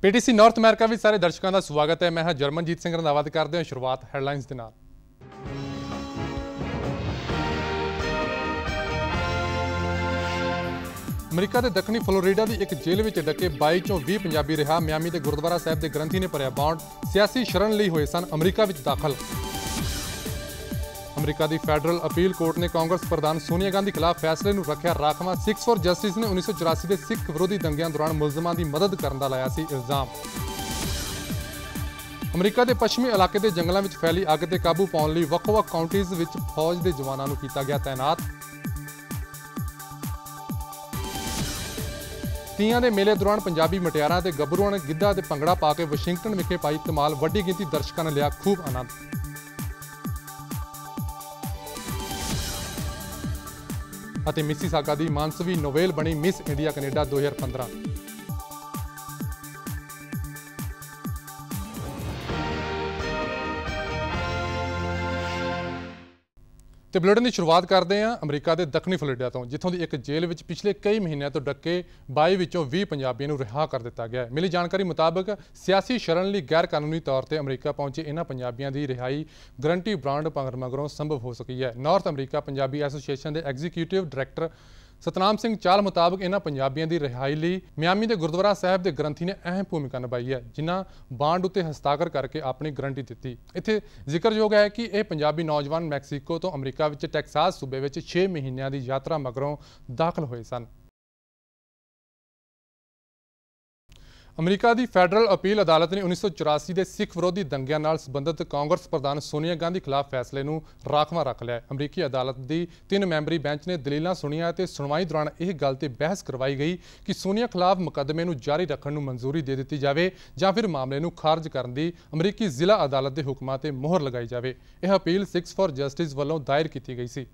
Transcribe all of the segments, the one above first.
PTC north America भी सारे दर्शकों का स्वागत है। मैं हाँ जर्मनजीत सिंह रंधावा। करते हैं शुरुआत हैडलाइनस के नाल। अमरीका के दक्षिणी फ्लोरिडा की एक जेल में डके 22 चों 20 पंजाबी रिहा। मियामी के गुरुद्वारा साहब के ग्रंथी ने भरिया बॉन्ड। सियासी शरण लिए हुए सन अमरीका में दाखिल। अमरीका की फैडरल अपील कोर्ट ने कांग्रेस प्रधान सोनिया गांधी खिलाफ फैसले को रखा राखवा। सिक्स फॉर जस्टिस ने 1984 के सिख विरोधी दंगिਆਂ दौरान मुलजमान की मदद करने का लाया इल्जाम। अमरीका के पश्चिमी इलाके के जंगलों में फैली अग से काबू पाने लिए ਵੱਖ-ਵੱਖ काउंटीज़ में फौज के जवानों को किया गया तैनात। तीयां के मेले दौरान पंजाबी मुटियारां ते गभरूआं ने गिद्धा ते भंगड़ा पा के वाशिंगटन विखे पाई धमाल। वड्डी गिनती दर्शकों ने लिया खूब आनंद। मिसीसागा की मानसवी नोवेल बनी मिस इंडिया कनेडा 2015। तो बुलेटिन की शुरुआत करते हैं अमरीका के दक्षिणी फ्लोरिडा तो, जिथों की एक जेल में पिछले कई महीनों तो डके 22 विचों 20 पंजाबियों को रिहा कर दिता गया है। मिली जानकारी मुताबिक सियासी शरण लिए गैर कानूनी तौर पर अमरीका पहुंचे इन्होंने पंजाबियों की रिहाई गारंटी ब्रांड मगरों संभव हो सकी है। नॉर्थ अमरीका पंजाबी एसोसीएशन के एग्जीक्यूटिव डायरैक्टर सतनाम सिंह चाल मुताबिक इन्होंने पंजाबियों की रिहाई लिए मियामी के गुरुद्वारा साहब के ग्रंथी ने अहम भूमिका निभाई है, जिन्हें बांड उत्ते हस्ताक्षर करके अपनी गारंटी दी। इत्थे जिक्रयोग है कि यह पंजाबी नौजवान मैक्सीको तो अमरीका में टैक्सास सूबे में 6 महीनों की यात्रा मगरों दाखिल हुए सन। अमरीका की फैडरल अपील अदालत ने 1984 के सिख विरोधी दंगिਆਂ नाल संबंधित कांग्रेस प्रधान सोनिया गांधी खिलाफ फैसले को राखवा रख लिया। अमरीकी अदालत की 3 मैंबरी बेंच ने दलीलां सुनिया ते सुनवाई दौरान यह गल ते बहस करवाई गई कि सोनिया खिलाफ मुकदमे को जारी रखने को मंजूरी दे दी जाए या फिर मामले को खारिज करने की अमरीकी जिला अदालत के हुक्मां ते मोहर लगाई जाए। यह अपील सिक्स फॉर जस्टिस वालों दायर की गई सी।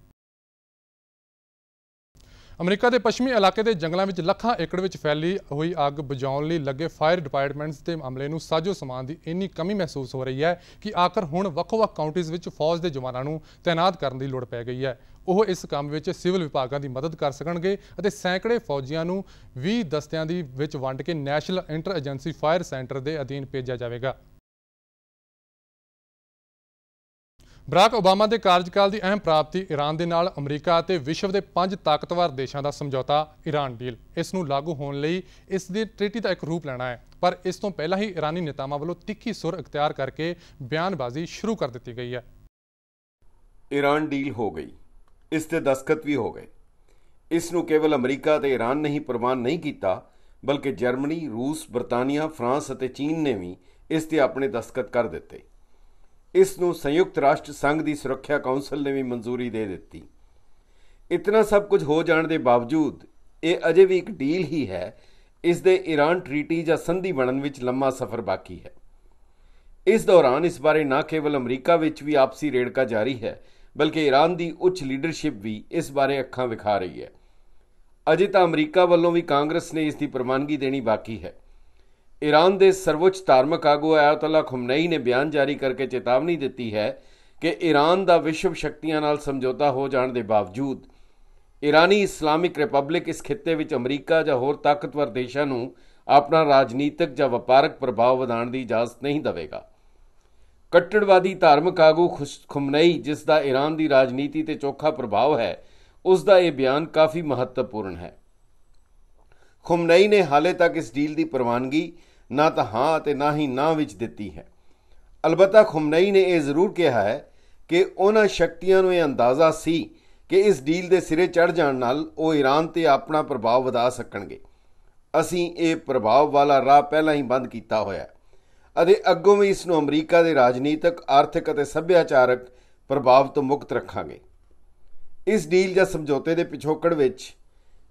अमरीका के पश्चिमी इलाके के जंगलों में ਲੱਖਾਂ एकड़ में फैली हुई अग बुझाने लिए लगे फायर डिपार्टमेंट्स के अमले में साजो समान की इन्नी कमी महसूस हो रही है कि आखिर हुण ਵੱਖ-ਵੱਖ काउंटीज़ में फौज के जवानों को तैनात करने की लड़ पै गई है। वह इस काम में सिविल विभागों की मदद कर सकणगे और सैकड़े फौजियों को 20 दस्तियां दी विच वंड के national inter agency fire centre के अधीन भेजा जाएगा। बराक ओबामा के कार्यकाल की अहम प्राप्ति ईरान के नाल अमरीका ते विश्व के 5 ताकतवर देशों का समझौता ईरान डील। इसनूं लागू होने लई इस दी ट्रीटी का एक रूप लेना है, पर इस तो पहला ही ईरानी नेतावां वालों तिखी सुर इख्तियार करके बयानबाजी शुरू कर दी गई है। ईरान डील हो गई, इसते दस्तखत भी हो गए। इसनूं केवल अमरीका ते ईरान ने ही प्रवान नहीं किया, बल्कि जर्मनी, रूस, बरतानिया, फ्रांस और चीन ने भी इस ते अपने दस्तखत कर दिते। इसनूं संयुक्त राष्ट्र संघ की सुरक्षा काउंसिल ने भी मंजूरी दे दी। इतना सब कुछ हो जाने के बावजूद ये अजे भी एक डील ही है। इस दे ईरान ट्रीटी या संधि बनने में लंबा सफ़र बाकी है। इस दौरान इस बारे न केवल अमरीका विच भी आपसी रेड़का जारी है, बल्कि ईरान की उच्च लीडरशिप भी इस बारे अखां विखा रही है। अजे तो अमरीका वालों भी कांग्रेस ने इसकी प्रवानगी देनी बाकी है। ईरान के सर्वोच्च धार्मिक आगू अयातुल्ला खुमनई ने बयान जारी करके चेतावनी दी है कि ईरान का विश्व शक्तियों नाल समझौता हो जाने के बावजूद ईरानी इस्लामिक रिपब्लिक इस खिते में अमरीका या होर ताकतवर देशों को अपना राजनीतिक या वपारक प्रभाव वधाने की इजाजत नहीं देगा। कट्टरवादी धार्मिक आगू खुमनई, जिसका ईरान की राजनीति ते चोखा प्रभाव है, उसका यह बयान काफ़ी महत्वपूर्ण है। खुमनई ने हाले तक इस डील की प्रवानगी ना तो हाँ ते ना ही ना विच दिती है। अलबत्ता खुमनई ने यह जरूर कहा है कि उन्होंने शक्तियों को यह अंदाजा सी कि इस डील के सिरे चढ़ जाने नाल वो ईरान ते अपना प्रभाव वधा सकणगे। असीं ये प्रभाव वाला राह पहला ही बंद किया होया अते अग्गों भी इसनूं अमरीका के राजनीतिक, आर्थिक और सभ्याचारक प्रभाव तो मुक्त रखांगे। इस डील या समझौते के पिछोकड़ विच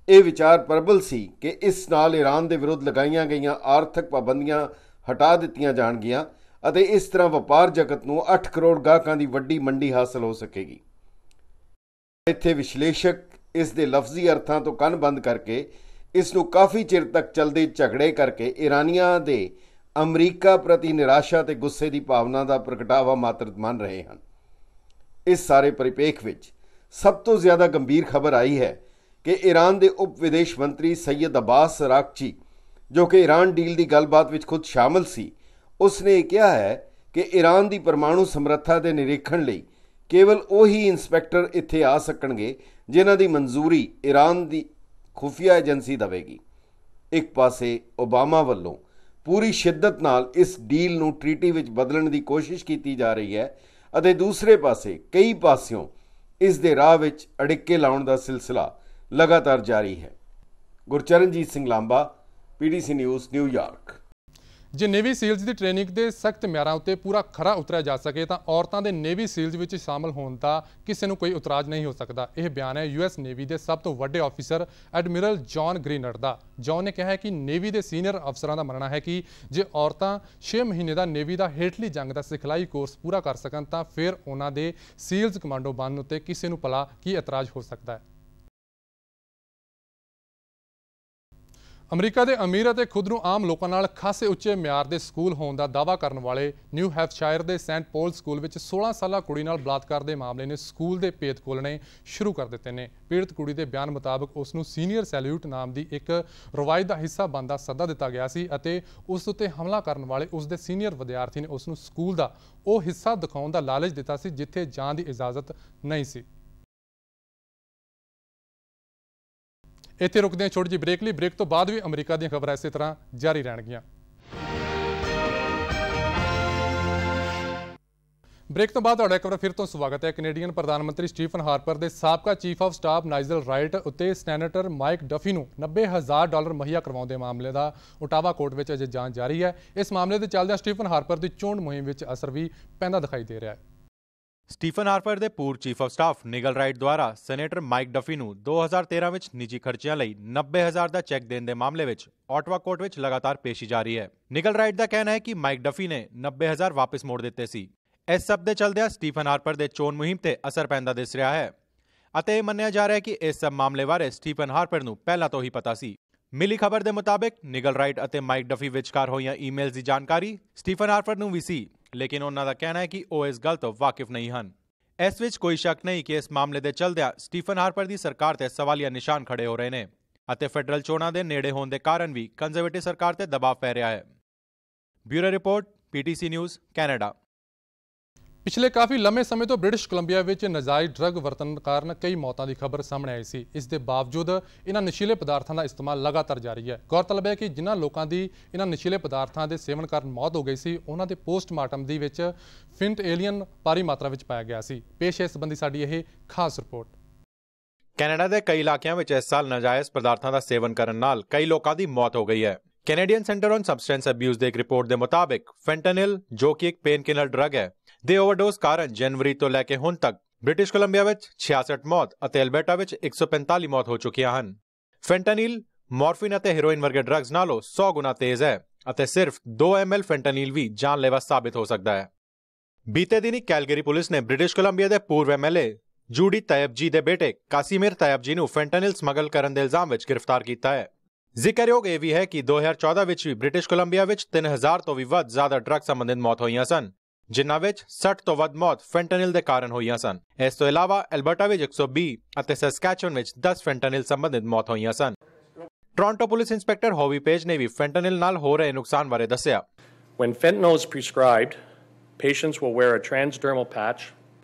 यह विचार प्रबल सी कि इस नाल ईरान के विरुद्ध लगाईयां गईयां आर्थिक पाबंदियां हटा दित्तियां जाणगियां अते इस तरह वपार जगत नूं 8 करोड़ गाहकां दी वड्डी मंडी हासिल हो सकेगी। इत्थे विश्लेषक इस दे लफ्जी अर्थां तो कन बंद करके इसनूं काफ़ी चिर तक चलदे झगड़े करके ईरानियां दे अमरीका प्रति निराशा ते गुस्से की भावना का प्रगटावा मात्र मान रहे हैं। इस सारे परिपेख विच सब तो ज़्यादा गंभीर खबर आई है कि ईरान के उप विदेश मंत्री सैयद अब्बास अरागची ਜੋ ਕਿ ਈਰਾਨ ਡੀਲ ਦੀ ਗੱਲਬਾਤ ਵਿੱਚ ਖੁਦ ਸ਼ਾਮਲ ਸੀ, ਉਸਨੇ ਇਹ ਕਿਹਾ ਹੈ ਕਿ ਈਰਾਨ ਦੀ ਪਰਮਾਣੂ ਸਮਰੱਥਾ ਦੇ ਨਿਰੀਖਣ ਲਈ ਕੇਵਲ ਉਹੀ ਇੰਸਪੈਕਟਰ ਇੱਥੇ ਆ ਸਕਣਗੇ ਜਿਨ੍ਹਾਂ ਦੀ ਮਨਜ਼ੂਰੀ ਈਰਾਨ ਦੀ ਖੁਫੀਆ ਏਜੰਸੀ ਦੇਵੇਗੀ। ਇੱਕ ਪਾਸੇ ਓਬਾਮਾ ਵੱਲੋਂ ਪੂਰੀ ਸ਼ਿੱਦਤ ਨਾਲ ਇਸ ਡੀਲ ਨੂੰ ਟ੍ਰੀਟੀ ਵਿੱਚ ਬਦਲਣ ਦੀ ਕੋਸ਼ਿਸ਼ ਕੀਤੀ ਜਾ ਰਹੀ ਹੈ ਅਤੇ ਦੂਸਰੇ ਪਾਸੇ ਕਈ ਪਾਸਿਓਂ ਇਸ ਦੇ ਰਾਹ ਵਿੱਚ ਅੜਿੱਕੇ ਲਾਉਣ ਦਾ ਸਿਲਸਿਲਾ ਲਗਾਤਾਰ ਜਾਰੀ ਹੈ। ਗੁਰਚਰਨਜੀਤ ਸਿੰਘ ਲਾਂਬਾ, PTC ਨਿਊਜ਼, ਨਿਊਯਾਰਕ। ਜੇ ਨੇਵੀ ਸੀਲਜ਼ ਦੀ ਟ੍ਰੇਨਿੰਗ ਦੇ ਸਖਤ ਮਿਆਰਾਂ ਉੱਤੇ ਪੂਰਾ ਖਰਾ ਉਤਰਿਆ ਜਾ ਸਕੇ ਤਾਂ ਔਰਤਾਂ ਦੇ ਨੇਵੀ ਸੀਲਜ਼ ਵਿੱਚ ਸ਼ਾਮਲ ਹੋਣ ਦਾ ਕਿਸੇ ਨੂੰ ਕੋਈ ਇਤਰਾਜ਼ ਨਹੀਂ ਹੋ ਸਕਦਾ। ਇਹ ਬਿਆਨ ਹੈ US ਨੇਵੀ ਦੇ ਸਭ ਤੋਂ ਵੱਡੇ ਆਫੀਸਰ ਐਡਮਿਰਲ ਜੌਨ ਗ੍ਰੀਨਰ ਦਾ। ਜੌਨ ਨੇ ਕਿਹਾ ਹੈ ਕਿ ਨੇਵੀ ਦੇ ਸੀਨੀਅਰ ਅਫਸਰਾਂ ਦਾ ਮੰਨਣਾ ਹੈ ਕਿ ਜੇ ਔਰਤਾਂ 6 ਮਹੀਨੇ ਦਾ ਨੇਵੀ ਦਾ ਹੇਠਲੀ ਜੰਗ ਦਾ ਸਿਖਲਾਈ ਕੋਰਸ ਪੂਰਾ ਕਰ ਸਕਣ ਤਾਂ ਫਿਰ ਉਹਨਾਂ ਦੇ ਸੀਲਜ਼ ਕਮਾਂਡੋ ਬਣਨ ਉੱਤੇ ਕਿਸੇ ਨੂੰ ਭਲਾ ਕੀ ਇਤਰਾਜ਼ ਹੋ ਸਕਦਾ ਹੈ। ਅਮਰੀਕਾ ਦੇ ਅਮੀਰ ਅਤੇ ਖੁਦ ਨੂੰ ਆਮ ਲੋਕਾਂ ਨਾਲ ਖਾਸੇ ਉੱਚੇ ਮਿਆਰ ਦੇ ਸਕੂਲ ਹੋਣ ਦਾ ਦਾਅਵਾ ਕਰਨ ਵਾਲੇ ਨਿਊ ਹੈਂਪਸ਼ਾਇਰ ਦੇ ਸੈਂਟ ਪੌਲ ਸਕੂਲ ਵਿੱਚ 16 ਸਾਲਾ ਕੁੜੀ ਨਾਲ ਬਲਾਤਕਾਰ ਦੇ ਮਾਮਲੇ ਨੇ ਸਕੂਲ ਦੇ ਭੇਤ ਖੋਲ੍ਹਣੇ ਸ਼ੁਰੂ ਕਰ ਦਿੱਤੇ ਨੇ। ਪੀੜਤ ਕੁੜੀ ਦੇ ਬਿਆਨ ਮੁਤਾਬਕ ਉਸ ਨੂੰ ਸੀਨੀਅਰ ਸੈਲੂਟ ਨਾਮ ਦੀ ਇੱਕ ਰਵਾਇਤ ਦਾ ਹਿੱਸਾ ਬਣਨ ਦਾ ਸੱਦਾ ਦਿੱਤਾ ਗਿਆ ਸੀ ਅਤੇ ਉਸ ਉੱਤੇ ਹਮਲਾ ਕਰਨ ਵਾਲੇ ਉਸ ਦੇ ਸੀਨੀਅਰ ਵਿਦਿਆਰਥੀ ਨੇ ਉਸ ਨੂੰ ਸਕੂਲ ਦਾ ਉਹ ਹਿੱਸਾ ਦਿਖਾਉਣ ਦਾ ਲਾਲਚ ਦਿੱਤਾ ਸੀ ਜਿੱਥੇ ਜਾਣ ਦੀ ਇਜਾਜ਼ਤ ਨਹੀਂ ਸੀ। ਇੱਥੇ ਰੁਕਦੇ ਹਾਂ ਛੋਟੀ ਜਿਹੀ ਬ੍ਰੇਕ ਲਈ। ਬ੍ਰੇਕ ਤੋਂ ਬਾਅਦ ਵੀ ਅਮਰੀਕਾ ਦੀਆਂ ਖਬਰਾਂ ਇਸੇ ਤਰ੍ਹਾਂ ਜਾਰੀ ਰਹਿਣਗੀਆਂ। ਬ੍ਰੇਕ ਤੋਂ ਬਾਅਦ ਤੁਹਾਡਾ ਇੱਕ ਵਾਰ ਫਿਰ ਤੋਂ ਸਵਾਗਤ ਹੈ। ਕੈਨੇਡੀਅਨ ਪ੍ਰਧਾਨ ਮੰਤਰੀ ਸਟੀਫਨ ਹਾਰਪਰ ਦੇ ਸਾਬਕਾ ਚੀਫ ਆਫ ਸਟਾਫ ਨਾਈਜਲ ਰਾਈਟ ਉੱਤੇ ਸੈਨੇਟਰ ਮਾਈਕ ਡਫੀ ਨੂੰ $90,000 ਮੁਹੱਈਆ ਕਰਵਾਉਣ ਦੇ ਮਾਮਲੇ ਦਾ ਓਟਾਵਾ ਕੋਰਟ ਵਿੱਚ ਅਜੇ ਜਾਂਚ ਜਾਰੀ ਹੈ। ਇਸ ਮਾਮਲੇ ਦੇ ਚੱਲਦਿਆਂ ਸਟੀਫਨ ਹਾਰਪਰ ਦੀ ਚੋਣ ਮੁਹਿੰਮ ਵਿੱਚ ਅਸਰ ਵੀ ਪੈਂਦਾ ਦਿਖਾਈ ਦੇ ਰਿਹਾ ਹੈ। ਸਟੀਫਨ ਹਾਰਪਰ ਦੇ ਪੂਰਵ ਚੀਫ ਆਫ ਸਟਾਫ ਨਿਗਲ ਰਾਈਟ ਦੁਆਰਾ ਸੈਨੇਟਰ ਮਾਈਕ ਡਫੀ ਨੂੰ 2013 ਵਿੱਚ ਨਿੱਜੀ ਖਰਚਿਆਂ ਲਈ $90,000 ਦਾ ਚੈੱਕ ਦੇਣ ਦੇ ਮਾਮਲੇ ਵਿੱਚ ਓਟਾਵਾ ਕੋਰਟ ਵਿੱਚ ਲਗਾਤਾਰ ਪੇਸ਼ੀ ਜਾਰੀ ਹੈ। ਨਿਗਲ ਰਾਈਟ ਦਾ ਕਹਿਣਾ ਹੈ ਕਿ ਮਾਈਕ ਡਫੀ ਨੇ $90,000 ਵਾਪਸ ਮੋੜ ਦਿੱਤੇ ਸੀ। ਇਸ ਸਭ ਦੇ ਚਲਦਿਆਂ ਸਟੀਫਨ ਹਾਰਪਰ ਦੇ ਚੋਣ ਮੁਹਿੰਮ ਤੇ ਅਸਰ ਪੈਂਦਾ ਦਿਸ ਰਿਹਾ ਹੈ ਅਤੇ ਇਹ ਮੰਨਿਆ ਜਾ ਰਿਹਾ ਹੈ ਕਿ ਇਸ ਸਭ ਮਾਮਲੇ ਬਾਰੇ ਸਟੀਫਨ ਹਾਰਪਰ ਨੂੰ ਪਹਿਲਾਂ ਤੋਂ ਹੀ ਪਤਾ ਸੀ। ਮਿਲੀ ਖਬਰ ਦੇ ਮੁਤਾਬਕ ਨਿਗਲ ਰਾਈਟ ਅਤੇ ਮਾਈਕ ਡਫੀ ਵਿਚਕਾਰ ਹੋਈਆਂ ਈਮੇਲਸ ਦੀ ਜਾਣਕਾਰੀ ਸਟੀਫਨ ਹਾਰਪਰ ਨੂੰ ਵੀ ਸੀ, ਲੇਕਿਨ ਉਹਨਾਂ ਦਾ ਕਹਿਣਾ ਹੈ ਕਿ ਉਹ ਇਸ ਗੱਲ ਤੋਂ ਵਾਕਿਫ ਨਹੀਂ ਹਨ। ਇਸ ਵਿੱਚ ਕੋਈ ਸ਼ੱਕ ਨਹੀਂ ਕਿ ਇਸ ਮਾਮਲੇ ਦੇ ਚਲਦਿਆਂ ਸਟੀਫਨ ਹਾਰਪਰ ਦੀ ਸਰਕਾਰ ਤੇ ਸਵਾਲੀਆ ਨਿਸ਼ਾਨ ਖੜੇ ਹੋ ਰਹੇ ਨੇ ਅਤੇ ਫੈਡਰਲ ਚੋਣਾਂ ਦੇ ਨੇੜੇ ਹੋਣ ਦੇ ਕਾਰਨ ਵੀ ਕੰਜ਼ਰਵੇਟਿਵ ਸਰਕਾਰ ਤੇ ਦਬਾਅ ਪੈ ਰਿਹਾ ਹੈ। Bureau report, PTC news, Canada. ਪਿਛਲੇ ਕਾਫੀ ਲੰਮੇ ਸਮੇਂ ਤੋਂ ਬ੍ਰਿਟਿਸ਼ ਕੋਲੰਬੀਆ ਵਿੱਚ ਨਾਜਾਇਜ਼ ਡਰੱਗ ਵਰਤਣ ਕਾਰਨ ਕਈ ਮੌਤਾਂ ਦੀ ਖਬਰ ਸਾਹਮਣੇ ਆਈ ਸੀ। ਇਸ ਦੇ ਬਾਵਜੂਦ ਇਹਨਾਂ ਨਸ਼ੀਲੇ ਪਦਾਰਥਾਂ ਦਾ ਇਸਤੇਮਾਲ ਲਗਾਤਾਰ ਜਾਰੀ ਹੈ। ਗੌਰਤਲਬ ਹੈ ਕਿ ਜਿਨ੍ਹਾਂ ਲੋਕਾਂ ਦੀ ਇਹਨਾਂ ਨਸ਼ੀਲੇ ਪਦਾਰਥਾਂ ਦੇ ਸੇਵਨ ਕਾਰਨ ਮੌਤ ਹੋ ਗਈ ਸੀ, ਉਹਨਾਂ ਦੇ ਪੋਸਟਮਾਰਟਮ ਦੀ ਵਿੱਚ ਫਿੰਟਏਲੀਅਨ ਭਾਰੀ ਮਾਤਰਾ ਵਿੱਚ ਪਾਇਆ ਗਿਆ ਸੀ। ਪੇਸ਼ ਹੈ ਇਸ ਸੰਬੰਧੀ ਸਾਡੀ ਇਹ ਖਾਸ ਰਿਪੋਰਟ। ਕੈਨੇਡਾ ਦੇ ਕਈ ਇਲਾਕਿਆਂ ਵਿੱਚ ਇਸ ਸਾਲ ਨਾਜਾਇਜ਼ ਪਦਾਰਥਾਂ ਦਾ ਸੇਵਨ ਕਰਨ ਨਾਲ ਕਈ ਲੋਕਾਂ ਦੀ ਮੌਤ ਹੋ ਗਈ ਹੈ। Canadian centre on substance abuse ਦੇ ਇੱਕ ਰਿਪੋਰਟ ਦੇ ਮੁਤਾਬਕ ਫੈਂਟਾਨਿਲ, ਜੋ ਕਿ ਇੱਕ ਪੇਨ ਕਿਲਰ ਡਰੱਗ ਹੈ, ਦੇ ਓਵਰਡੋਜ਼ ਕਾਰਨ ਜਨਵਰੀ ਤੋਂ ਲੈ ਕੇ ਹੁਣ ਤੱਕ ਬ੍ਰਿਟਿਸ਼ ਕੋਲੰਬੀਆ ਵਿੱਚ 66 ਮੌਤ ਅਤੇ ਐਲਬਰਟਾ ਵਿੱਚ 145 ਮੌਤ ਹੋ ਚੁੱਕੀਆਂ ਹਨ। ਫੈਂਟਾਨਿਲ ਮੋਰਫਿਨ ਅਤੇ ਹੈਰੋਇਨ ਵਰਗੇ ਡਰੱਗਸ ਨਾਲੋਂ 100 ਗੁਣਾ ਤੇਜ਼ ਹੈ ਅਤੇ ਸਿਰਫ 2 ml ਫੈਂਟਾਨਿਲ ਵੀ ਜਾਨਲੇਵਾ ਸਾਬਿਤ ਹੋ ਸਕਦਾ ਹੈ। ਬੀਤੇ ਦਿਨੀ ਕੈਲਗਰੀ ਪੁਲਿਸ ਨੇ ਬ੍ਰਿਟਿਸ਼ ਕੋਲੰਬੀਆ ਦੇ ਪੂਰਵ MLA ਜੂਡੀ ਤੈਯਬ ਦੇ ਬੇਟੇ ਕਾਸਿਮੀਰ ਤੈਯਬ ਨੂੰ ਫੈਂਟਾਨਿਲ ਸਮਗਲ ਕਰਨ ਦੇ ਇਲਜ਼ਾਮ ਵਿੱਚ ਗ੍ਰਿਫਤਾਰ ਕੀਤਾ ਹੈ। ਜ਼ਿਕਰਯੋਗ ਇਹ ਵੀ ਹੈ ਕਿ 2014 ਵਿੱਚ ਵੀ ਬ੍ਰਿਟਿਸ਼ ਕੋਲੰਬੀਆ ਵਿੱਚ 3000 ਤੋਂ ਵੀ ਵੱਧ ਜ਼ਿਆਦਾ ਡਰੱਗ ਸੰਬੰਧਿਤ ਮੌਤ ਹੋਈਆਂ ਸਨ, ਜਿਨ੍ਹਾਂ ਵਿੱਚ 60 ਤੋਂ ਵੱਧ ਮੌਤ ਫੈਂਟਾਨਿਲ ਦੇ ਕਾਰਨ ਹੋਈਆਂ ਸਨ। ਇਸ ਤੋਂ ਇਲਾਵਾ ਐਲਬਰਟਾ ਵਿੱਚ 120 ਅਤੇ ਸੈਸਕੈਚੁਅਨ ਵਿੱਚ 10 ਫੈਂਟਾਨਿਲ ਸੰਬੰਧਿਤ ਮੌਤ ਹੋਈਆਂ ਸਨ। ਟੋਰਾਂਟੋ ਪੁਲਿਸ ਇੰਸਪੈਕਟਰ ਹੋਵੀ ਪੇਜ ਨੇ ਵੀ ਫੈਂਟਾਨਿਲ ਨਾਲ ਹੋ ਰਹੇ ਨੁਕਸਾਨ ਬਾਰੇ ਦੱਸਿਆ। When fentanyl is prescribed, patients will wear a transdermal patch,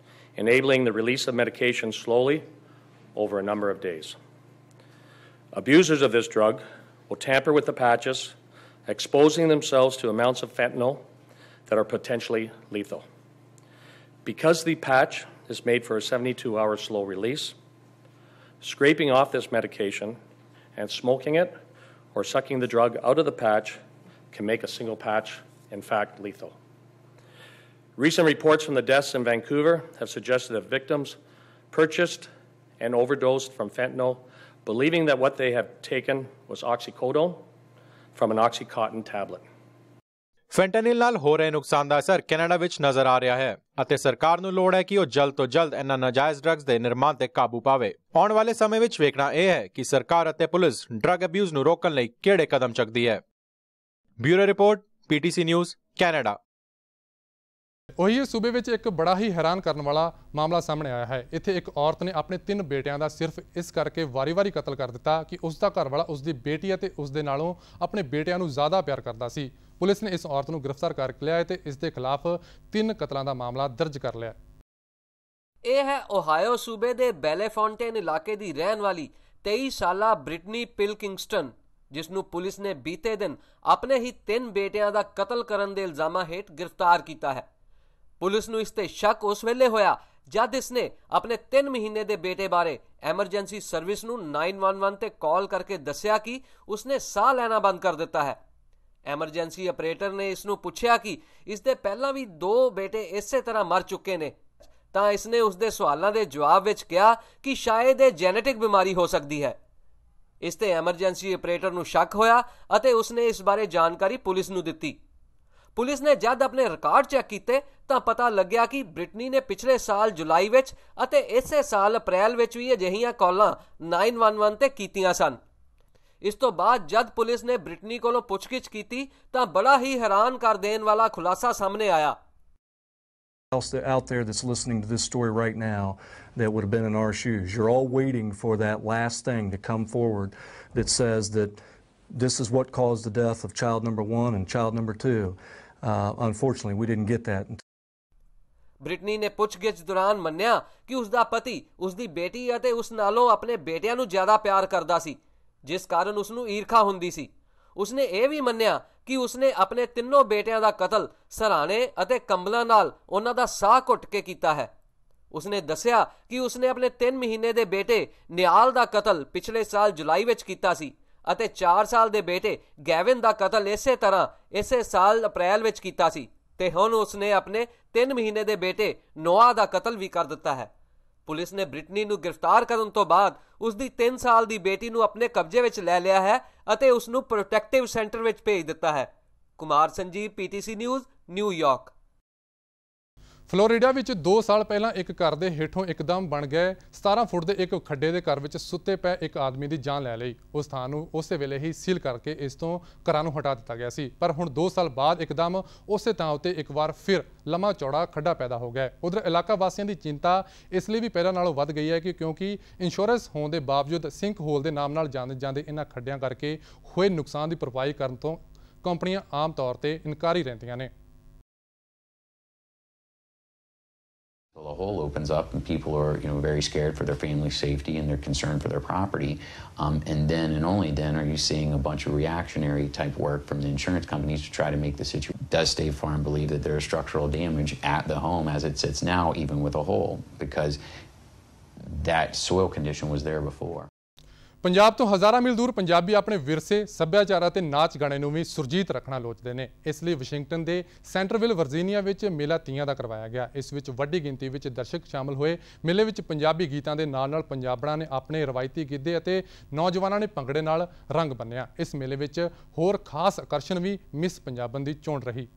enabling the release of medication slowly over a number of days. Abusers of this drug will tamper with the patches, exposing themselves to amounts of fentanyl that are potentially lethal. Because the patch is made for a 72-hour slow release, scraping off this medication and smoking it or sucking the drug out of the patch can make a single patch, in fact, lethal. Recent reports from the deaths in Vancouver have suggested that victims purchased and overdosed from fentanyl, believing that what they have taken was oxycodone from an Oxycontin tablet. Fentanyl ਨਾਲ ਹੋ ਰਹੇ ਨੁਕਸਾਨ ਦਾ ਅਸਰ Canada ਵਿੱਚ ਨਜ਼ਰ ਆ ਰਿਹਾ ਹੈ ਅਤੇ ਸਰਕਾਰ ਨੂੰ ਲੋੜ ਹੈ ਕਿ ਉਹ ਜਲਦ ਤੋਂ ਜਲਦ ਇਹਨਾਂ ਨਾਜਾਇਜ਼ ਡਰੱਗਸ ਦੇ ਨਿਰਮਾਣ ਤੇ ਕਾਬੂ ਪਾਵੇ। ਆਉਣ ਵਾਲੇ ਸਮੇਂ ਵਿੱਚ ਵੇਖਣਾ ਇਹ ਹੈ ਕਿ ਸਰਕਾਰ ਅਤੇ ਪੁਲਿਸ ਡਰੱਗ ਅਬਿਊਜ਼ ਨੂੰ ਰੋਕਣ ਲਈ ਕਿਹੜੇ ਕਦਮ ਚੁੱਕਦੀ ਹੈ। Bureau report, PTC news, Canada. ਉਹੀ ਸੂਬੇ ਵਿੱਚ ਇੱਕ ਬੜਾ ਹੀ ਹੈਰਾਨ ਕਰਨ ਵਾਲਾ ਮਾਮਲਾ ਸਾਹਮਣੇ ਆਇਆ ਹੈ। ਇੱਥੇ ਇੱਕ ਔਰਤ ਨੇ ਆਪਣੇ 3 ਬੇਟਿਆਂ ਦਾ ਸਿਰਫ ਇਸ ਕਰਕੇ ਵਾਰੀ-ਵਾਰੀ ਕਤਲ ਕਰ ਦਿੱਤਾ ਕਿ ਉਸ ਦਾ ਘਰਵਾਲਾ ਉਸ ਦੀ ਬੇਟੀ ਅਤੇ ਉਸ ਦੇ ਨਾਲੋਂ ਆਪਣੇ ਬੇਟਿਆਂ ਨੂੰ ਜ਼ਿਆਦਾ ਪਿਆਰ ਕਰਦਾ ਸੀ। ਪੁਲਿਸ ਨੇ ਇਸ ਔਰਤ ਨੂੰ ਗ੍ਰਿਫਤਾਰ ਕਰ ਲਿਆ ਹੈ ਤੇ ਇਸ ਦੇ ਖਿਲਾਫ 3 ਕਤਲਾਂ ਦਾ ਮਾਮਲਾ ਦਰਜ ਕਰ ਲਿਆ। ਇਹ ਹੈ ਓਹਾਇਓ ਸੂਬੇ ਦੇ ਬੈਲੇਫੌਂਟੇਨ ਇਲਾਕੇ ਦੀ ਰਹਿਣ ਵਾਲੀ 23 ਸਾਲਾ ਬ੍ਰਿਟਨੀ ਪਿਲਕਿੰਗਸਟਨ, ਜਿਸ ਨੂੰ ਪੁਲਿਸ ਨੇ ਬੀਤੇ ਦਿਨ ਆਪਣੇ ਹੀ 3 ਬੇਟਿਆਂ ਦਾ ਕਤਲ ਕਰਨ ਦੇ ਇਲਜ਼ਾਮਾਂ ਹੇਠ ਗ੍ਰਿਫਤਾਰ ਕੀਤਾ ਹੈ। ਪੁਲਿਸ ਨੂੰ ਇਸ ਤੇ ਸ਼ੱਕ ਉਸ ਵੇਲੇ ਹੋਇਆ ਜਦ ਇਸਨੇ ਆਪਣੇ 3 ਮਹੀਨੇ ਦੇ ਬੇਟੇ ਬਾਰੇ ਐਮਰਜੈਂਸੀ ਸਰਵਿਸ ਨੂੰ 911 ਤੇ ਕਾਲ ਕਰਕੇ ਦੱਸਿਆ ਕਿ ਉਸਨੇ ਸਾਹ ਲੈਣਾ ਬੰਦ ਕਰ ਦਿੱਤਾ ਹੈ। ਐਮਰਜੈਂਸੀ ਆਪਰੇਟਰ ਨੇ ਇਸ ਨੂੰ ਪੁੱਛਿਆ ਕਿ ਇਸ ਦੇ ਪਹਿਲਾਂ ਵੀ 2 ਬੇਟੇ ਇਸੇ ਤਰ੍ਹਾਂ ਮਰ ਚੁੱਕੇ ਨੇ, ਤਾਂ ਇਸਨੇ ਉਸ ਦੇ ਸਵਾਲਾਂ ਦੇ ਜਵਾਬ ਵਿੱਚ ਕਿਹਾ ਕਿ ਸ਼ਾਇਦ ਇਹ ਜੈਨੇਟਿਕ ਬਿਮਾਰੀ ਹੋ ਸਕਦੀ ਹੈ। ਇਸ ਤੇ ਐਮਰਜੈਂਸੀ ਆਪਰੇਟਰ ਨੂੰ ਸ਼ੱਕ ਹੋਇਆ ਅਤੇ ਉਸਨੇ ਇਸ ਬਾਰੇ ਜਾਣਕਾਰੀ ਪੁਲਿਸ ਨੂੰ ਦਿੱਤੀ। ਪੁਲਿਸ ਨੇ ਜਦ ਆਪਣੇ ਰਿਕਾਰਡ ਚੈੱਕ ਕੀਤੇ ਤਾਂ ਪਤਾ ਲੱਗਿਆ ਕਿ ਬ੍ਰਿਟਨੀ ਨੇ ਪਿਛਲੇ ਸਾਲ ਜੁਲਾਈ ਵਿੱਚ ਅਤੇ ਇਸੇ ਸਾਲ ਅਪ੍ਰੈਲ ਵਿੱਚ ਵੀ ਅਜਿਹੀਆਂ ਕਾਲਾਂ 911 ਤੇ ਕੀਤੀਆਂ ਸਨ। ਇਸ ਤੋਂ ਬਾਅਦ ਜਦ ਪੁਲਿਸ ਨੇ ਬ੍ਰਿਟਨੀ ਕੋਲੋਂ ਪੁੱਛਗਿੱਛ ਕੀਤੀ ਤਾਂ ਬੜਾ ਹੀ ਹੈਰਾਨ ਕਰ ਦੇਣ ਵਾਲਾ ਖੁਲਾਸਾ ਸਾਹਮਣੇ ਆਇਆ। Else out there that's listening to this story right now that would have been in our shoes, you're all waiting for that last thing to come forward that says that this is what caused the death of child number 1 and child number 2. Unfortunately, we didn't get that. Britney ਨੇ ਪੁੱਛਗਿੱਛ ਦੌਰਾਨ ਮੰਨਿਆ ਕਿ ਉਸ ਦਾ ਪਤੀ ਉਸ ਦੀ ਬੇਟੀ ਅਤੇ ਉਸ ਨਾਲੋਂ ਆਪਣੇ ਬੇਟਿਆਂ ਨੂੰ ਜ਼ਿਆਦਾ ਪਿਆਰ ਕਰਦਾ ਸੀ, ਜਿਸ ਕਾਰਨ ਉਸ ਨੂੰ ਈਰਖਾ ਹੁੰਦੀ ਸੀ। ਉਸਨੇ ਇਹ ਵੀ ਮੰਨਿਆ ਕਿ ਉਸਨੇ ਆਪਣੇ 3 ਬੇਟਿਆਂ ਦਾ ਕਤਲ ਸਰਾਣੇ ਅਤੇ ਕੰਬਲਾਂ ਨਾਲ ਉਹਨਾਂ ਦਾ ਸਾਹ ਘੁੱਟ ਕੇ ਕੀਤਾ ਹੈ। ਉਸਨੇ ਦੱਸਿਆ ਕਿ ਉਸਨੇ ਆਪਣੇ 3 ਮਹੀਨੇ ਦੇ ਬੇਟੇ ਨਿਆਲ ਦਾ ਕਤਲ ਪਿਛਲੇ ਸਾਲ ਜੁਲਾਈ ਵਿੱਚ ਕੀਤਾ ਸੀ ਅਤੇ 4 ਸਾਲ ਦੇ ਬੇਟੇ ਗੈਵਿਨ ਦਾ ਕਤਲ ਇਸੇ ਤਰ੍ਹਾਂ ਇਸੇ ਸਾਲ ਅਪ੍ਰੈਲ ਵਿੱਚ ਕੀਤਾ ਸੀ ਤੇ ਹੁਣ ਉਸਨੇ ਆਪਣੇ 3 ਮਹੀਨੇ ਦੇ ਬੇਟੇ ਨੋਆ ਦਾ ਕਤਲ ਵੀ ਕਰ ਦਿੱਤਾ ਹੈ। ਪੁਲਿਸ ਨੇ ਬ੍ਰਿਟਨੀ ਨੂੰ ਗ੍ਰਿਫਤਾਰ ਕਰਨ ਤੋਂ ਬਾਅਦ ਉਸ ਦੀ 3 ਸਾਲ ਦੀ ਬੇਟੀ ਨੂੰ ਆਪਣੇ ਕਬਜ਼ੇ ਵਿੱਚ ਲੈ ਲਿਆ ਹੈ ਅਤੇ ਉਸ ਨੂੰ ਪ੍ਰੋਟੈਕਟਿਵ ਸੈਂਟਰ ਵਿੱਚ ਭੇਜ ਦਿੱਤਾ ਹੈ। Kumar Sanjeev, PTC news, New York. Florida ਵਿੱਚ 2 ਸਾਲ ਪਹਿਲਾਂ ਇੱਕ ਘਰ ਦੇ ਹੇਠੋਂ ਇੱਕਦਮ ਬਣ ਗਏ 17 ਫੁੱਟ ਦੇ ਇੱਕ ਖੱਡੇ ਦੇ ਘਰ ਵਿੱਚ ਸੁੱਤੇ ਪਏ ਇੱਕ ਆਦਮੀ ਦੀ ਜਾਨ ਲੈ ਲਈ। ਉਸ ਥਾਂ ਨੂੰ ਉਸੇ ਵੇਲੇ ਹੀ ਸੀਲ ਕਰਕੇ ਇਸ ਤੋਂ ਘਰਾਂ ਨੂੰ ਹਟਾ ਦਿੱਤਾ ਗਿਆ ਸੀ, ਪਰ ਹੁਣ 2 ਸਾਲ ਬਾਅਦ ਇੱਕਦਮ ਉਸੇ ਥਾਂ ਉੱਤੇ ਇੱਕ ਵਾਰ ਫਿਰ ਲੰਮਾ ਚੌੜਾ ਖੱਡਾ ਪੈਦਾ ਹੋ ਗਿਆ। ਉਧਰ ਇਲਾਕਾ ਵਾਸੀਆਂ ਦੀ ਚਿੰਤਾ ਇਸ ਲਈ ਵੀ ਪਹਿਲਾਂ ਨਾਲੋਂ ਵੱਧ ਗਈ ਹੈ ਕਿ ਕਿਉਂਕਿ ਇੰਸ਼ੋਰੈਂਸ ਹੋਣ ਦੇ ਬਾਵਜੂਦ ਸਿੰਕ ਹੋਲ ਦੇ ਨਾਮ ਨਾਲ ਜਾਣੇ ਜਾਂਦੇ ਇਹਨਾਂ ਖੱਡਿਆਂ ਕਰਕੇ ਹੋਏ ਨੁਕਸਾਨ ਦੀ ਭਰਪਾਈ ਕਰਨ ਤੋਂ ਕੰਪਨੀਆਂ ਆਮ ਤੌਰ ਤੇ ਇਨਕਾਰੀ ਰਹਿੰਦੀਆਂ ਨੇ। So the hole opens up and people are, very scared for their family's safety and they're concerned for their property. And then and only then are you seeing a bunch of reactionary type work from the insurance companies to try to make the situation. Does State Farm believe that there is structural damage at the home as it sits now, even with a hole? Because that soil condition was there before. Punjab ਤੋਂ ਹਜ਼ਾਰਾਂ ਮੀਲ ਦੂਰ ਪੰਜਾਬੀ ਆਪਣੇ ਵਿਰਸੇ, ਸੱਭਿਆਚਾਰ ਅਤੇ ਨਾਚ ਗਾਣੇ ਨੂੰ ਵੀ ਸੁਰਜੀਤ ਰੱਖਣਾ ਲੋਚਦੇ ਨੇ। ਇਸ ਲਈ ਵਾਸ਼ਿੰਗਟਨ ਦੇ ਸੈਂਟਰਵਿਲ ਵਰਜੀਨੀਆ ਵਿੱਚ ਮੇਲਾ ਤੀਆਂ ਦਾ ਕਰਵਾਇਆ ਗਿਆ। ਇਸ ਵਿੱਚ ਵੱਡੀ ਗਿਣਤੀ ਵਿੱਚ ਦਰਸ਼ਕ ਸ਼ਾਮਲ ਹੋਏ। ਮੇਲੇ ਵਿੱਚ ਪੰਜਾਬੀ ਗੀਤਾਂ ਦੇ ਨਾਲ-ਨਾਲ ਪੰਜਾਬਣਾਂ ਨੇ ਆਪਣੇ ਰਵਾਇਤੀ ਗਿੱਧੇ ਅਤੇ ਨੌਜਵਾਨਾਂ ਨੇ ਭੰਗੜੇ ਨਾਲ ਰੰਗ ਬੰਨਿਆ। ਇਸ ਮੇਲੇ ਵਿੱਚ ਹੋਰ ਖਾਸ ਆਕਰਸ਼ਣ ਵੀ ਮਿਸ ਪੰਜਾਬਣ ਦੀ ਚੋਣ ਰਹੀ।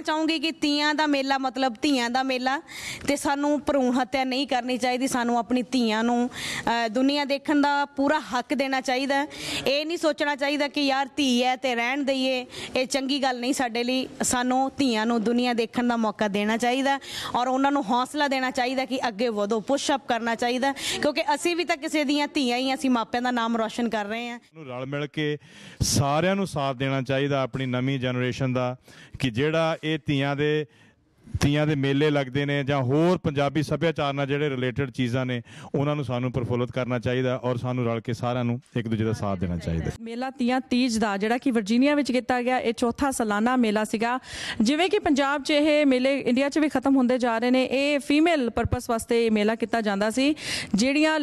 ਚਾਹੂੰਗੀ ਕਿ ਤੀਆਂ ਦਾ ਮੇਲਾ ਮਤਲਬ ਧੀਆਂ ਦਾ ਮੇਲਾ ਤੇ ਸਾਨੂੰ ਭਰੂਣ ਹੱਤਿਆ ਨਹੀਂ ਕਰਨੀ ਚਾਹੀਦੀ। ਸਾਨੂੰ ਆਪਣੀ ਧੀਆਂ ਨੂੰ ਦੁਨੀਆ ਦੇਖਣ ਦਾ ਪੂਰਾ ਹੱਕ ਦੇਣਾ ਚਾਹੀਦਾ। ਇਹ ਨਹੀਂ ਸੋਚਣਾ ਚਾਹੀਦਾ ਕਿ ਯਾਰ ਧੀ ਹੈ ਤੇ ਰਹਿਣ ਦਈਏ, ਇਹ ਚੰਗੀ ਗੱਲ ਨਹੀਂ ਸਾਡੇ ਲਈ। ਸਾਨੂੰ ਧੀਆਂ ਨੂੰ ਦੁਨੀਆ ਦੇਖਣ ਦਾ ਮੌਕਾ ਦੇਣਾ ਚਾਹੀਦਾ ਔਰ ਉਹਨਾਂ ਨੂੰ ਹੌਸਲਾ ਦੇਣਾ ਚਾਹੀਦਾ ਕਿ ਅੱਗੇ ਵਧੋ, ਪੁਸ਼ ਅਪ ਕਰਨਾ ਚਾਹੀਦਾ, ਕਿਉਂਕਿ ਅਸੀਂ ਵੀ ਤਾਂ ਕਿਸੇ ਦੀਆਂ ਧੀਆਂ ਹੀ, ਅਸੀਂ ਮਾਪਿਆਂ ਦਾ ਨਾਮ ਰੋਸ਼ਨ ਕਰ ਰਹੇ ਹਾਂ। ਰਲ ਮਿਲ ਕੇ ਸਾਰਿਆਂ ਨੂੰ ਸਾਥ ਦੇਣਾ ਚਾਹੀਦਾ ਆਪਣੀ ਨਵੀਂ ਜਨਰੇਸ਼ਨ ਦਾ, ਕਿ ਜਿਹੜਾ ਇਹ ਧੀਆਂ ਦੇ ਤੀਆਂ ਦੇ ਮੇਲੇ ਲੱਗਦੇ ਨੇ ਜਾਂ ਹੋਰ ਪੰਜਾਬੀ ਸੱਭਿਆਚਾਰ ਨਾਲ ਜਿਹੜੇ ਰਿਲੇਟਡ ਚੀਜ਼ਾਂ ਨੇ ਉਹਨਾਂ ਨੂੰ ਸਾਨੂੰ ਪ੍ਰਫੁੱਲਤ ਕਰਨਾ ਚਾਹੀਦਾ ਔਰ ਸਾਨੂੰ ਰਲ ਕੇ ਸਾਰਿਆਂ ਨੂੰ ਇੱਕ ਦੂਜੇ ਦਾ ਸਾਥ ਦੇਣਾ ਚਾਹੀਦਾ। ਮੇਲਾ ਤੀਆਂ ਤੀਜ ਦਾ ਜਿਹੜਾ ਕਿ ਵਰਜੀਨੀਆ ਵਿੱਚ ਕੀਤਾ ਗਿਆ, ਇਹ ਚੌਥਾ ਸਾਲਾਨਾ ਮੇਲਾ ਸੀਗਾ। ਜਿਵੇਂ ਕਿ ਪੰਜਾਬ 'ਚ ਇਹ ਮੇਲੇ ਇੰਡੀਆ 'ਚ ਵੀ ਖਤਮ ਹੁੰਦੇ ਜਾ ਰਹੇ ਨੇ, ਇਹ ਫੀਮੇਲ ਪਰਪਸ ਵਾਸਤੇ ਮੇਲਾ ਕੀਤਾ ਜਾਂਦਾ ਸੀ। ਜਿਹੜੀਆਂ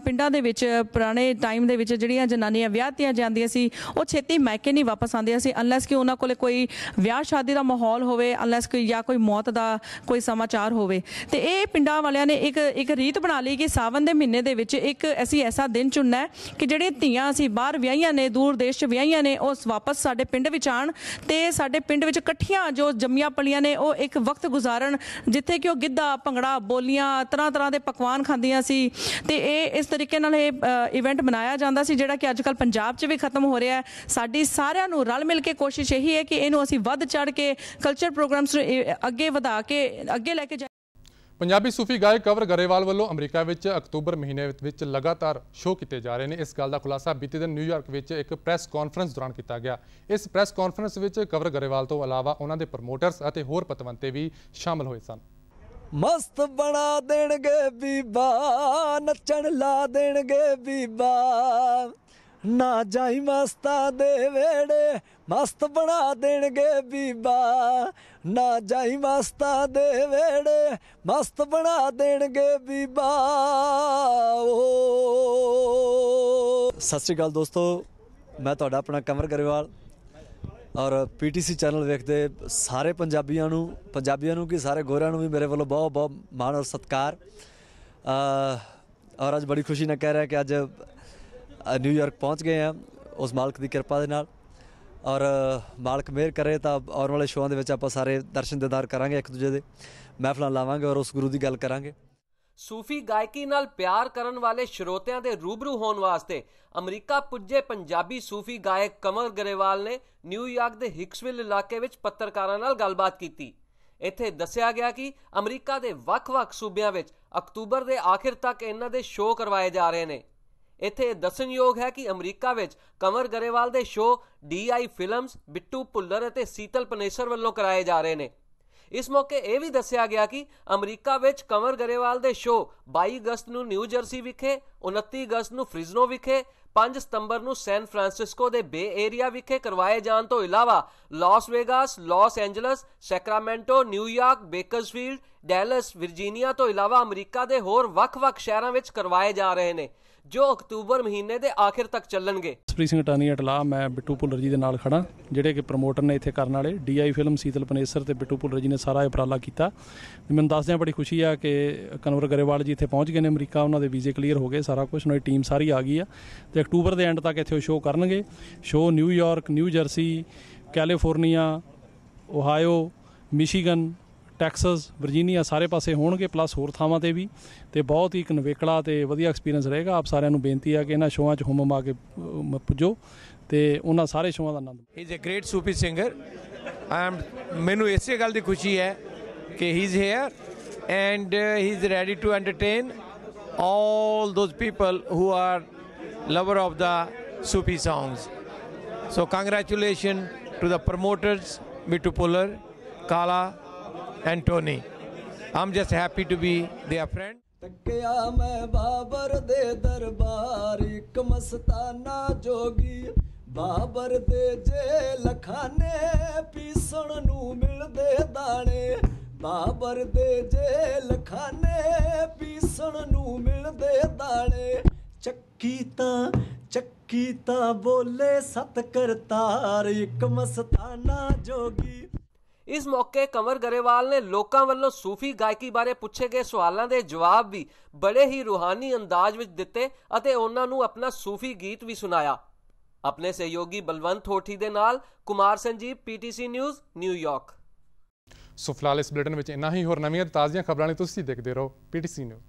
ਪਿੰਡਾਂ ਦੇ ਵਿੱਚ ਪੁਰਾਣੇ ਟਾਈਮ ਦੇ ਵਿੱਚ ਜਿਹੜੀਆਂ ਜਨਾਨੀਆਂ ਵਿਆਹਤੀਆਂ ਜਾਂਦੀਆਂ ਸੀ ਉਹ ਛੇਤੀ ਮਾਇਕੇ ਨਹੀਂ ਵਾਪਸ ਆਉਂਦੀਆਂ ਸੀ ਅਨਲੈਸ ਕਿ ਉਹਨਾਂ ਕੋਲੇ ਕੋਈ ਵਿਆਹ ਸ਼ਾਦੀ ਦਾ ਮਾਹੌਲ ਹੋਵੇ, ਅਨਲੈਸ ਕੋਈ ਜਾਂ ਕੋਈ ਮੌਤ ਦਾ ਕੋਈ ਸਮਾਚਾਰ ਹੋਵੇ। ਤੇ ਇਹ ਪਿੰਡਾਂ ਵਾਲਿਆਂ ਨੇ ਇੱਕ ਰੀਤ ਬਣਾ ਲਈ ਕਿ ਸਾਵਨ ਦੇ ਮਹੀਨੇ ਦੇ ਵਿੱਚ ਇੱਕ ਅਸੀਂ ਐਸਾ ਦਿਨ ਚੁਣਨਾ ਹੈ ਕਿ ਜਿਹੜੀਆਂ ਧੀਆਂ ਅਸੀਂ ਬਾਹਰ ਵਿਆਹੀਆਂ ਨੇ, ਦੂਰ ਦੇਸ਼ 'ਚ ਵਿਆਹੀਆਂ ਨੇ, ਉਹ ਵਾਪਸ ਸਾਡੇ ਪਿੰਡ ਵਿੱਚ ਆਉਣ ਤੇ ਸਾਡੇ ਪਿੰਡ ਵਿੱਚ ਇਕੱਠੀਆਂ ਜੋ ਜੰਮੀਆਂ ਪਲੀਆਂ ਨੇ ਉਹ ਇੱਕ ਵਕਤ ਗੁਜ਼ਾਰਨ, ਜਿੱਥੇ ਕਿ ਉਹ ਗਿੱਧਾ, ਭੰਗੜਾ, ਬੋਲੀਆਂ, ਤਰ੍ਹਾਂ ਦੇ ਪਕਵਾਨ ਖਾਂਦੀਆਂ ਸੀ। ਤੇ ਇਹ ਇਸ ਤਰੀਕੇ ਨਾਲ ਇਹ ਇਵੈਂਟ ਮਨਾਇਆ ਜਾਂਦਾ ਸੀ, ਜਿਹੜਾ ਕਿ ਅੱਜ ਕੱਲ੍ਹ ਪੰਜਾਬ 'ਚ ਵੀ ਖਤਮ ਹੋ ਰਿਹਾ ਹੈ। ਸਾਡੀ ਸਾਰਿਆਂ ਨੂੰ ਰਲ ਮਿਲ ਕੇ ਕੋਸ਼ਿਸ਼ ਇਹੀ ਹੈ ਕਿ ਇਹਨੂੰ ਅਸੀਂ ਵੱਧ ਚੜ੍ਹ ਕੇ ਕਲਚਰ ਪ੍ਰੋਗਰਾਮਸ ਨੂੰ ਅੱਗੇ ਵਧਾ ਕੇ ਅੱਗੇ ਲੈ ਕੇ ਜਾਈਏ। ਪੰਜਾਬੀ ਸੂਫੀ ਗਾਇਕ ਕੰਵਰ ਗਰੇਵਾਲ ਵੱਲੋਂ ਅਮਰੀਕਾ ਵਿੱਚ ਅਕਤੂਬਰ ਮਹੀਨੇ ਵਿੱਚ ਲਗਾਤਾਰ ਸ਼ੋਅ ਕੀਤੇ ਜਾ ਰਹੇ ਨੇ। ਇਸ ਗੱਲ ਦਾ ਖੁਲਾਸਾ ਬੀਤੇ ਦਿਨ ਨਿਊਯਾਰਕ ਵਿੱਚ ਇੱਕ ਪ੍ਰੈਸ ਕਾਨਫਰੰਸ ਦੌਰਾਨ ਕੀਤਾ ਗਿਆ। ਇਸ ਪ੍ਰੈਸ ਕਾਨਫਰੰਸ ਵਿੱਚ ਕੰਵਰ ਗਰੇਵਾਲ ਤੋਂ ਇਲਾਵਾ ਉਹਨਾਂ ਦੇ ਪ੍ਰਮੋਟਰਸ ਅਤੇ ਹੋਰ ਪਤਵੰਤੇ ਵੀ ਸ਼ਾਮਲ ਹੋਏ ਸਨ। ਮਸਤ ਬਣਾ ਦੇਣਗੇ ਬੀਬਾ, ਨੱਚਣ ਲਾ ਦੇਣਗੇ ਬੀਬਾ, ਨਾ ਜਾਈ ਮਸਤਾਂ ਦੇ ਵੇੜੇ, ਮਸਤ ਬਣਾ ਦੇਣਗੇ ਬੀਬਾ, ਨਾ ਜਾਈ ਮਸਤਾਂ ਦੇ ਵੇੜੇ, ਮਸਤ ਬਣਾ ਦੇਣਗੇ ਬੀਬਾ। ਸਤਿ ਸ਼੍ਰੀ ਅਕਾਲ ਦੋਸਤੋ, ਮੈਂ ਤੁਹਾਡਾ ਆਪਣਾ ਕੰਵਰ ਗਰੇਵਾਲ ਔਰ PTC ਚੈਨਲ ਵੇਖਦੇ ਸਾਰੇ ਪੰਜਾਬੀਆਂ ਨੂੰ ਕਿ ਸਾਰੇ ਗੋਰਿਆਂ ਨੂੰ ਵੀ ਮੇਰੇ ਵੱਲੋਂ ਬਹੁਤ ਬਹੁਤ ਮਾਣ ਔਰ ਸਤਿਕਾਰ। ਔਰ ਅੱਜ ਬੜੀ ਖੁਸ਼ੀ ਨਾਲ ਕਹਿ ਰਿਹਾ ਕਿ ਅੱਜ ਨਿਊਯਾਰਕ ਪਹੁੰਚ ਗਏ ਹਾਂ ਉਸ ਮਾਲਕ ਦੀ ਕਿਰਪਾ ਦੇ ਨਾਲ, ਔਰ ਮਾਲਕ ਮਿਹਰ ਕਰੇ ਤਾਂ ਆਉਣ ਵਾਲੇ ਸ਼ੋਆਂ ਦੇ ਵਿੱਚ ਆਪਾਂ ਸਾਰੇ ਦਰਸ਼ਨ ਦੀਦਾਰ ਕਰਾਂਗੇ, ਇੱਕ ਦੂਜੇ ਦੇ ਮਹਿਫਲਾਂ ਲਾਵਾਂਗੇ ਔਰ ਉਸ ਗੁਰੂ ਦੀ ਗੱਲ ਕਰਾਂਗੇ। ਸੂਫੀ ਗਾਇਕੀ ਨਾਲ ਪਿਆਰ ਕਰਨ ਵਾਲੇ ਸਰੋਤਿਆਂ ਦੇ ਰੂਬਰੂ ਹੋਣ ਵਾਸਤੇ ਅਮਰੀਕਾ ਪੁੱਜੇ ਪੰਜਾਬੀ ਸੂਫੀ ਗਾਇਕ ਕੰਵਰ ਗਰੇਵਾਲ ਨੇ ਨਿਊਯਾਰਕ ਦੇ ਹਿਕਸਵਿਲ ਇਲਾਕੇ ਵਿੱਚ ਪੱਤਰਕਾਰਾਂ ਨਾਲ ਗੱਲਬਾਤ ਕੀਤੀ। ਇੱਥੇ ਦੱਸਿਆ ਗਿਆ ਕਿ ਅਮਰੀਕਾ ਦੇ ਵੱਖ-ਵੱਖ ਸੂਬਿਆਂ ਵਿੱਚ ਅਕਤੂਬਰ ਦੇ ਆਖਿਰ ਤੱਕ ਇਹਨਾਂ ਦੇ ਸ਼ੋਅ ਕਰਵਾਏ ਜਾ ਰਹੇ ਨੇ। ਇੱਥੇ ਦੱਸਣਯੋਗ ਹੈ ਕਿ ਅਮਰੀਕਾ ਵਿੱਚ ਕੰਵਰ ਗਰੇਵਾਲ ਦੇ show DI films, Bittu Bhullar ਅਤੇ ਸੀਤਲ ਪਨੇਸਰ ਵੱਲੋਂ ਕਰਾਏ ਜਾ ਰਹੇ ਨੇ। ਇਸ ਮੌਕੇ ਇਹ ਵੀ ਦੱਸਿਆ ਗਿਆ ਕਿ ਅਮਰੀਕਾ ਵਿੱਚ ਕੰਵਰ ਗਰੇਵਾਲ ਦੇ ਸ਼ੋਅ 22 ਅਗਸਤ ਨੂੰ ਨਿਊ ਜਰਸੀ ਵਿਖੇ, 29 ਅਗਸਤ ਨੂੰ ਫ੍ਰਿਜ਼ਨੋ ਵਿਖੇ, 5 ਸਤੰਬਰ ਨੂੰ ਸੈਨ ਫਰਾਂਸਿਸਕੋ ਦੇ ਬੇ ਏਰੀਆ ਵਿਖੇ ਕਰਵਾਏ ਜਾਣ ਤੋਂ ਇਲਾਵਾ Las Vegas, Los Angeles, Sacramento, New York, Bakersfield, Dallas, Virginia ਤੋਂ ਇਲਾਵਾ ਅਮਰੀਕਾ ਦੇ ਹੋਰ ਵੱਖ-ਵੱਖ ਸ਼ਹਿਰਾਂ ਵਿੱਚ ਕਰਵਾਏ ਜਾ ਰਹੇ ਨੇ, ਜੋ ਅਕਤੂਬਰ ਮਹੀਨੇ ਦੇ ਆਖਿਰ ਤੱਕ ਚੱਲਣਗੇ। ਸਪ੍ਰੀਤ ਸਿੰਘ ਟਾਨੀ ਅਟਲਾ, ਮੈਂ ਬਿੱਟੂ ਭੁੱਲਰ ਜੀ ਦੇ ਨਾਲ ਖੜਾ, ਜਿਹੜੇ ਕਿ ਪ੍ਰਮੋਟਰ ਨੇ ਇੱਥੇ ਕਰਨ ਵਾਲੇ। DI ਫਿਲਮ, ਸੀਤਲ ਪਨੇਸਰ ਤੇ ਬਿੱਟੂ ਭੁੱਲਰ ਜੀ ਨੇ ਸਾਰਾ ਉਪਰਾਲਾ ਕੀਤਾ। ਮੈਨੂੰ ਦੱਸਦਿਆਂ ਬੜੀ ਖੁਸ਼ੀ ਆ ਕਿ ਕੰਵਰ ਗਰੇਵਾਲ ਜੀ ਇੱਥੇ ਪਹੁੰਚ ਗਏ ਨੇ ਅਮਰੀਕਾ, ਉਹਨਾਂ ਦੇ ਵੀਜ਼ੇ ਕਲੀਅਰ ਹੋ ਗਏ, ਸਾਰਾ ਕੁਝ, ਉਹਨਾਂ ਦੀ ਟੀਮ ਸਾਰੀ ਆ ਗਈ ਆ ਤੇ ਅਕਤੂਬਰ ਦੇ ਐਂਡ ਤੱਕ ਇੱਥੇ ਉਹ ਸ਼ੋਅ ਕਰਨਗੇ। Show New York, New Jersey, California, Ohio, Michigan, Texas, Virginia ਸਾਰੇ ਪਾਸੇ ਹੋਣਗੇ, ਪਲੱਸ ਹੋਰ ਥਾਵਾਂ ਤੇ ਵੀ। ਤੇ ਬਹੁਤ ਹੀ ਇੱਕ ਨਵੇਕਲਾ ਤੇ ਵਧੀਆ ਐਕਸਪੀਰੀਅੰਸ ਰਹੇਗਾ। ਆਪ ਸਾਰਿਆਂ ਨੂੰ ਬੇਨਤੀ ਆ ਕਿ ਇਹਨਾਂ ਸ਼ੋਆਂ 'ਚ ਹੁਮ ਆ ਕੇ ਪੁੱਜੋ ਤੇ ਉਹਨਾਂ ਸਾਰੇ ਸ਼ੋਆਂ ਦਾ ਆਨੰਦ। He is a great Sufi singer. ਮੈਨੂੰ ਇਸੇ ਗੱਲ ਦੀ ਖੁਸ਼ੀ ਹੈ ਕਿ he is here and he is ready to entertain all those people who are lover of the Sufi songs. So congratulations to the promoters, Bittu Puller, Kala and Tony. I'm just happy to be their friend. ਤੱਕਿਆ ਮੈਂ ਬਾਬਰ ਦੇ ਦਰਬਾਰ, ਇੱਕ ਮਸਤਾਨਾ ਜੋਗੀ, ਬਾਬਰ ਦੇ jail ਖਾਨੇ ਪੀਸਣ ਨੂੰ ਮਿਲਦੇ ਦਾਣੇ, ਬਾਬਰ ਦੇ ਜੇਲ ਖਾਨੇ ਪੀਸਣ ਨੂੰ ਮਿਲਦੇ ਦਾਣੇ, ਚੱਕੀ ਤਾਂ ਬੋਲੇ ਸਤ ਕਰਤਾਰ, ਇੱਕ ਮਸਤਾਨਾ ਜੋਗੀ। ਇਸ ਮੌਕੇ ਕੰਵਰ ਗਰੇਵਾਲ ਨੇ ਲੋਕਾਂ ਵੱਲੋਂ ਸੂਫੀ ਗਾਇਕੀ ਬਾਰੇ ਪੁੱਛੇ ਗਏ ਸਵਾਲਾਂ ਦੇ ਜਵਾਬ ਵੀ ਬੜੇ ਹੀ ਰੂਹਾਨੀ ਅੰਦਾਜ਼ ਵਿੱਚ ਦਿੱਤੇ ਅਤੇ ਉਹਨਾਂ ਨੂੰ ਆਪਣਾ ਸੂਫੀ ਗੀਤ ਵੀ ਸੁਣਾਇਆ। ਆਪਣੇ ਸਹਿਯੋਗੀ ਬਲਵੰਤ ਹੋਠੀ ਦੇ ਨਾਲ Kumar Sanjeev, PTC news, New York. So ਫਿਲਹਾਲ ਇਸ ਬੁਲੇਟਿਨ ਵਿੱਚ ਇੰਨਾ ਹੀ। ਹੋਰ ਨਵੀਆਂ ਤਾਜ਼ੀਆਂ ਖਬਰਾਂ ਲਈ ਤੁਸੀਂ ਦੇਖਦੇ ਰਹੋ PTC ਨਿਊਜ਼।